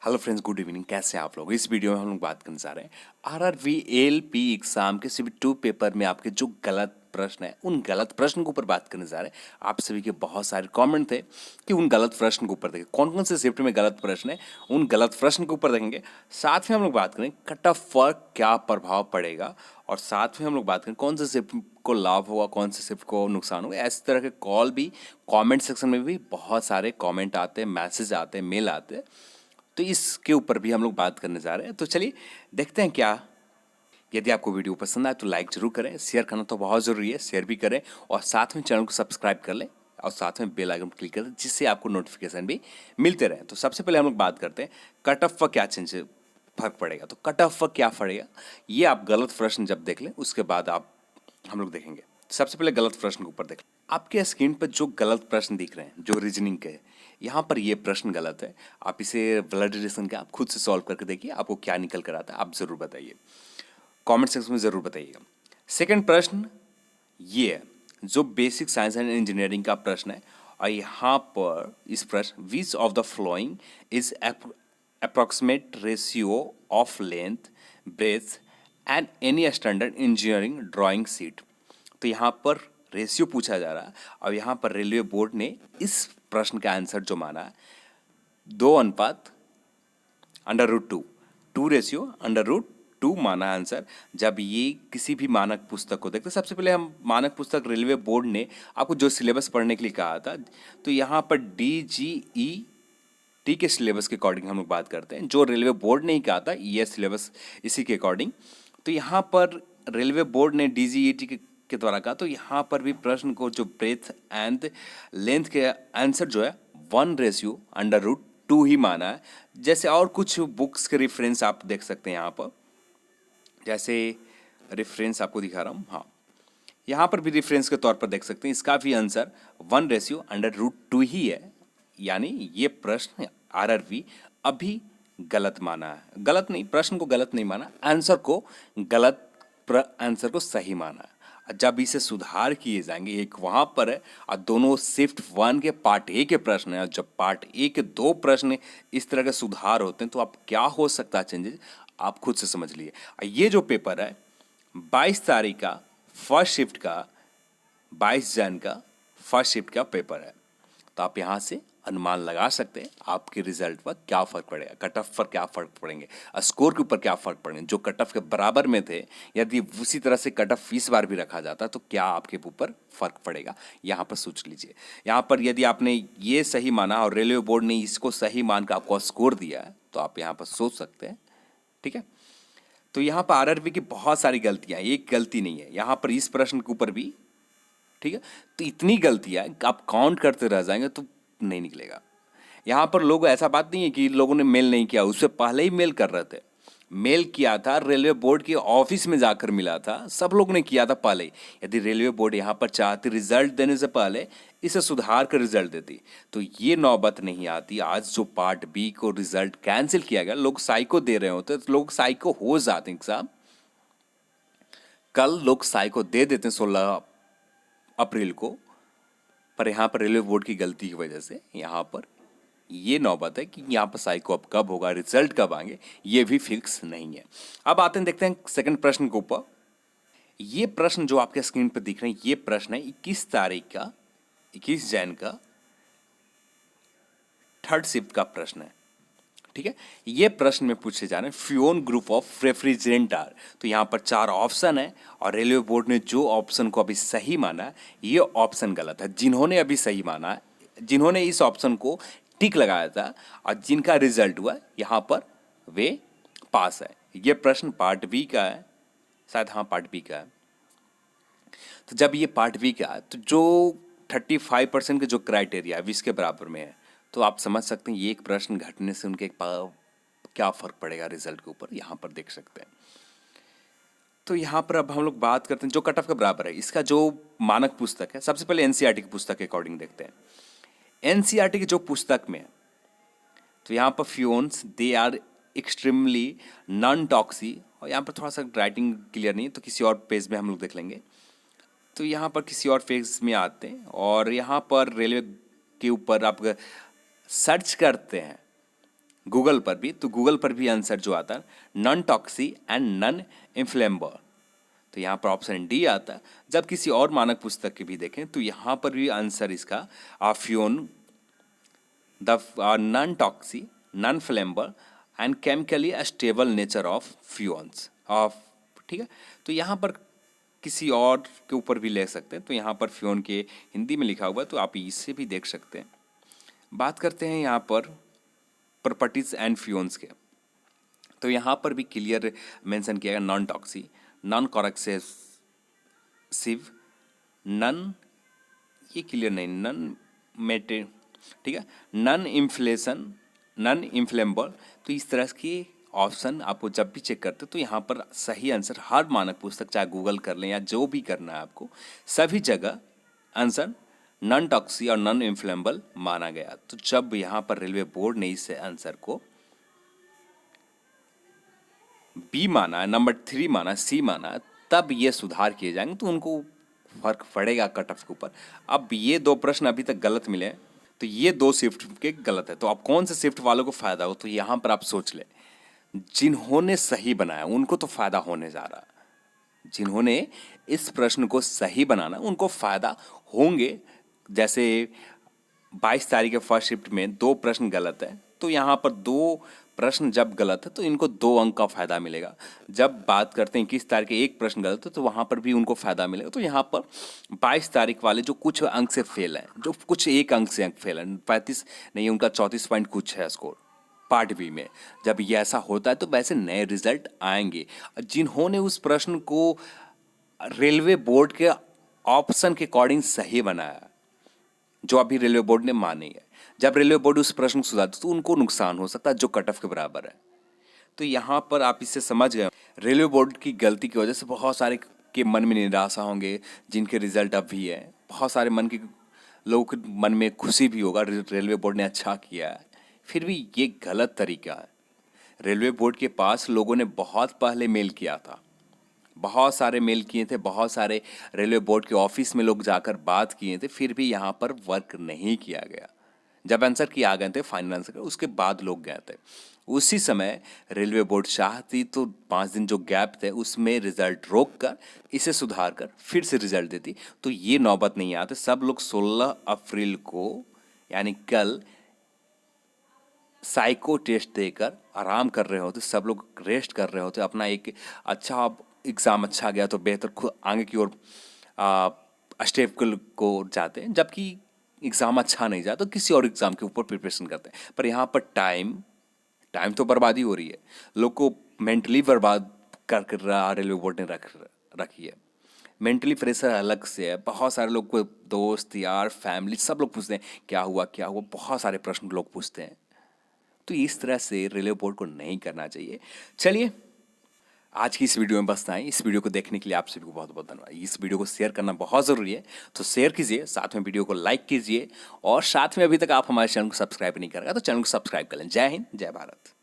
Hello friends, good evening. कैसे हैं आप लोग? इस वीडियो में हम लोग बात करने जा रहे हैं आरआरबी एएलपी एग्जाम के सिर्फ 2 पेपर में आपके जो गलत प्रश्न है उन गलत प्रश्न के ऊपर बात करने जा रहे हैं। आप सभी के बहुत सारे कमेंट थे कि उन गलत प्रश्न के ऊपर देखें, कौन कौन से शिफ्ट में गलत प्रश्न है उन गलत प्रश्न के ऊपर देखेंगे। साथ में हम लोग बात करें कट ऑफ पर क्या प्रभाव पड़ेगा, और साथ में हम लोग बात करें कौन से शिफ्ट को लाभ होगा, कौन से शिफ्ट को नुकसान होगा। इस तरह के कॉल भी कमेंट सेक्शन में भी बहुत सारे कमेंट आते हैं, मैसेज आते हैं, मेल आते हैं, तो इसके ऊपर भी हम लोग बात करने जा रहे हैं। तो चलिए देखते हैं क्या। यदि आपको वीडियो पसंद आए तो लाइक जरूर करें, शेयर करना तो बहुत ज़रूरी है, शेयर भी करें, और साथ में चैनल को सब्सक्राइब कर लें और साथ में बेल आइकन क्लिक करें जिससे आपको नोटिफिकेशन भी मिलते रहे। तो सबसे पहले हम लोग बात करते हैं कट ऑफ पर क्या चेंज फर्क पड़ेगा। तो कट ऑफ पर क्या पड़ेगा, ये आप गलत प्रश्न जब देख लें उसके बाद हम लोग देखेंगे। सबसे पहले गलत प्रश्न के ऊपर देख, आपके स्क्रीन पर जो गलत प्रश्न दिख रहे हैं जो रीजनिंग के हैं, यहाँ पर ये प्रश्न गलत है। आप इसे ब्लड रिलेशन के आप खुद से सॉल्व करके देखिए, आपको क्या निकल कर आता है आप ज़रूर बताइए, कमेंट सेक्शन में ज़रूर बताइएगा। सेकंड प्रश्न ये है जो बेसिक साइंस एंड इंजीनियरिंग का प्रश्न है, और यहाँ पर इस प्रश्न which of the following is approximate ratio of length breadth and any standard engineering drawing sheet. तो यहाँ पर रेशियो पूछा जा रहा है, और यहाँ पर रेलवे बोर्ड ने इस प्रश्न का आंसर जो माना है 2:√2, 2:√2 माना आंसर। जब ये किसी भी मानक पुस्तक को देखते, सबसे पहले हम मानक पुस्तक रेलवे बोर्ड ने आपको जो सिलेबस पढ़ने के लिए कहा था, तो यहाँ पर DGET के सिलेबस के अकॉर्डिंग हम लोग बात करते हैं। जो रेलवे बोर्ड ने ही कहा था ये सिलेबस इसी के अकॉर्डिंग, तो यहाँ पर रेलवे बोर्ड ने DGET के द्वारा कहा, तो यहाँ पर भी प्रश्न को जो ब्रेथ एंड लेंथ के आंसर जो है 1:√2 ही माना है। जैसे और कुछ बुक्स के रेफरेंस आप देख सकते हैं यहाँ पर, जैसे रेफरेंस आपको दिखा रहा हूँ, हाँ यहाँ पर भी रेफरेंस के तौर पर देख सकते हैं, इसका भी आंसर 1:√2 ही है। यानी ये प्रश्न आरआरबी अभी गलत माना है, गलत नहीं, प्रश्न को गलत नहीं माना, आंसर को गलत, आंसर को सही माना है। जब इसे सुधार किए जाएंगे, एक वहाँ पर है और दोनों शिफ्ट 1 के पार्ट ए के प्रश्न है, और जब पार्ट ए के 2 प्रश्न इस तरह के सुधार होते हैं तो आप क्या हो सकता है चेंजेस, आप खुद से समझ लिए। ये जो पेपर है 22 तारीख का फर्स्ट शिफ्ट का, 22 जन का फर्स्ट शिफ्ट का पेपर है, तो आप यहाँ से अनुमान लगा सकते हैं आपके रिजल्ट पर क्या फ़र्क पड़ेगा, कट ऑफ पर क्या फ़र्क पड़ेंगे, स्कोर के ऊपर क्या फ़र्क पड़ेंगे। जो कट ऑफ के बराबर में थे, यदि उसी तरह से कट ऑफ इस बार भी रखा जाता तो क्या आपके ऊपर फ़र्क पड़ेगा, यहाँ पर सोच लीजिए। यहाँ पर यदि आपने ये सही माना और रेलवे बोर्ड ने इसको सही मान कर आपको स्कोर दिया है, तो आप यहाँ पर सोच सकते हैं, ठीक है। तो यहाँ पर आरआरबी की बहुत सारी गलतियाँ, एक गलती नहीं है यहाँ पर, इस प्रश्न के ऊपर भी, ठीक है। तो इतनी गलतियाँ आप काउंट करते रह जाएंगे तो नहीं निकलेगा। यहाँ पर लोग, ऐसा बात नहीं है कि लोगों ने मेल नहीं किया, उससे पहले ही मेल कर रहे थे। मेल किया था, रेलवे बोर्ड के ऑफिस में जाकर मिला था, सब लोग ने किया था पहले ही। यदि रेलवे बोर्ड यहाँ पर चाहती रिजल्ट देने से पहले इसे सुधार कर रिजल्ट देती तो ये नौबत नहीं आती। आज जो पार्ट बी को रिजल्ट कैंसिल किया गया, लोग साइको दे रहे होते तो लोग साइको हो जाते हैं साहब। कल लोग साइको दे देते हैं 16 अप्रैल को, पर यहाँ पर रेलवे बोर्ड की गलती की वजह से यहाँ पर ये नौबत है कि यहाँ पर साइको अब कब होगा, रिजल्ट कब आएंगे, ये भी फिक्स नहीं है। अब आते हैं, देखते हैं सेकंड प्रश्न के ऊपर। ये प्रश्न जो आपके स्क्रीन पर दिख रहे हैं, ये प्रश्न है 21 तारीख का, 21 जैन का थर्ड शिफ्ट का प्रश्न है, ठीक है। ये प्रश्न में पूछे जा रहे हैं फ्यून ग्रुप ऑफ रेफ्रिजरेटर। तो यहाँ पर 4 ऑप्शन है, और रेलवे बोर्ड ने जो ऑप्शन को अभी सही माना है ये ऑप्शन गलत है। जिन्होंने अभी सही माना है, जिन्होंने इस ऑप्शन को टिक लगाया था और जिनका रिजल्ट हुआ यहाँ पर, वे पास है। ये प्रश्न पार्ट बी का है शायद, हाँ पार्ट बी का है। तो जब ये पार्ट बी का है तो जो 35% के जो क्राइटेरिया है 20 के बराबर में है, तो आप समझ सकते हैं ये एक प्रश्न घटने से उनके क्या फ़र्क पड़ेगा रिजल्ट के ऊपर, यहाँ पर देख सकते हैं। तो यहाँ पर अब हम लोग बात करते हैं जो कट ऑफ के बराबर है, इसका जो मानक पुस्तक है, सबसे पहले एनसीईआरटी की पुस्तक के अकॉर्डिंग देखते हैं। एनसीईआरटी की जो पुस्तक में है, तो यहाँ पर freons they are extremely non toxic, और यहाँ पर थोड़ा सा राइटिंग क्लियर नहीं है तो किसी और पेज में हम लोग देख लेंगे। तो यहाँ पर किसी और पेज में आते हैं, और यहाँ पर रेलवे के ऊपर आप सर्च करते हैं गूगल पर भी, तो गूगल पर भी आंसर जो आता है non taxi and non inflammable, तो यहाँ पर ऑप्शन डी आता है। जब किसी और मानक पुस्तक के भी देखें तो यहाँ पर भी आंसर इसका freon the non toxic non flammable and chemically stable nature of freons of, ठीक है। तो यहाँ पर किसी और के ऊपर भी ले सकते हैं, तो यहाँ पर फ्यून के हिंदी में लिखा हुआ है, तो आप इससे भी देख सकते हैं। बात करते हैं यहाँ पर प्रॉपर्टीज एंड फ्यून्स के, तो यहाँ पर भी क्लियर मेंशन किया गया नॉन टॉक्सी, नॉन कॉरेक्सिव, नॉन, ये क्लियर नहीं, नॉन मेटे, ठीक है, नॉन इन्फ्लेशन, नॉन इन्फ्लेमेबल। तो इस तरह के ऑप्शन आपको जब भी चेक करते तो यहाँ पर सही आंसर हर मानक पुस्तक, चाहे गूगल कर लें या जो भी करना है आपको, सभी जगह आंसर नॉन टॉक्सी और नॉन इन्फ्लेमेबल माना गया। तो जब यहाँ पर रेलवे बोर्ड ने इस आंसर को बी माना, नंबर 3 माना, सी माना, तब ये सुधार किए जाएंगे, तो उनको फर्क पड़ेगा कट ऑफ के ऊपर। अब ये 2 प्रश्न अभी तक गलत मिले, तो ये 2 शिफ्ट के गलत है, तो अब कौन से शिफ्ट वालों को फायदा हो, तो यहाँ पर आप सोच ले, जिन्होंने सही बनाया उनको तो फायदा होने जा रहा, जिन्होंने इस प्रश्न को सही बनाना उनको फायदा होंगे। जैसे 22 तारीख के फर्स्ट शिफ्ट में 2 प्रश्न गलत है, तो यहाँ पर 2 प्रश्न जब गलत है तो इनको 2 अंक का फायदा मिलेगा। जब बात करते हैं 21 तारीख के 1 प्रश्न गलत है तो वहाँ पर भी उनको फायदा मिलेगा। तो यहाँ पर 22 तारीख वाले जो कुछ अंक से फेल हैं, जो कुछ 1 अंक से फेल हैं, 35 नहीं, उनका 34 पॉइंट कुछ है स्कोर पार्ट बी में। जब ये ऐसा होता है तो वैसे नए रिजल्ट आएंगे। जिन्होंने उस प्रश्न को रेलवे बोर्ड के ऑप्शन के अकॉर्डिंग सही बनाया, जो अभी रेलवे बोर्ड ने मानी है, जब रेलवे बोर्ड उस प्रश्न को सुधारती तो उनको नुकसान हो सकता है जो कट ऑफ के बराबर है। तो यहाँ पर आप इससे समझ गए, रेलवे बोर्ड की गलती की वजह से बहुत सारे के मन में निराशा होंगे, जिनके रिजल्ट अब भी है। बहुत सारे मन के लोगों के मन में खुशी भी होगा, रेलवे बोर्ड ने अच्छा किया है। फिर भी ये गलत तरीका है। रेलवे बोर्ड के पास लोगों ने बहुत पहले मेल किया था, बहुत सारे मेल किए थे, बहुत सारे रेलवे बोर्ड के ऑफिस में लोग जाकर बात किए थे, फिर भी यहाँ पर वर्क नहीं किया गया। जब आंसर की आ गए थे फाइनल आंसर, उसके बाद लोग गए थे। उसी समय रेलवे बोर्ड चाहती तो 5 दिन जो गैप थे उसमें रिजल्ट रोक कर इसे सुधार कर फिर से रिजल्ट देती, तो ये नौबत नहीं आते। सब लोग 16 अप्रैल को यानी कल साइको टेस्ट देकर आराम कर रहे होते, सब लोग रेस्ट कर रहे होते, अपना एक अच्छा एग्ज़ाम अच्छा गया तो बेहतर खुद आगे की ओर स्टेप को जाते हैं। जबकि एग्ज़ाम अच्छा नहीं जाए तो किसी और एग्ज़ाम के ऊपर प्रिपरेशन करते हैं। पर यहाँ पर टाइम तो बर्बादी हो रही है, लोग को मेंटली बर्बाद कर रेलवे बोर्ड ने रखी है। मेंटली प्रेशर अलग से है। बहुत सारे लोग को दोस्त यार फैमिली सब लोग पूछते हैं क्या हुआ, बहुत सारे प्रश्न लोग पूछते हैं। तो इस तरह से रेलवे बोर्ड को नहीं करना चाहिए। चलिए आज की इस वीडियो में बस इतना ही। इस वीडियो को देखने के लिए आप सभी को बहुत बहुत धन्यवाद। इस वीडियो को शेयर करना बहुत ज़रूरी है, तो शेयर कीजिए, साथ में वीडियो को लाइक कीजिए, और साथ में अभी तक आप हमारे चैनल को सब्सक्राइब नहीं करेगा तो चैनल को सब्सक्राइब कर लें। जय हिंद, जय भारत।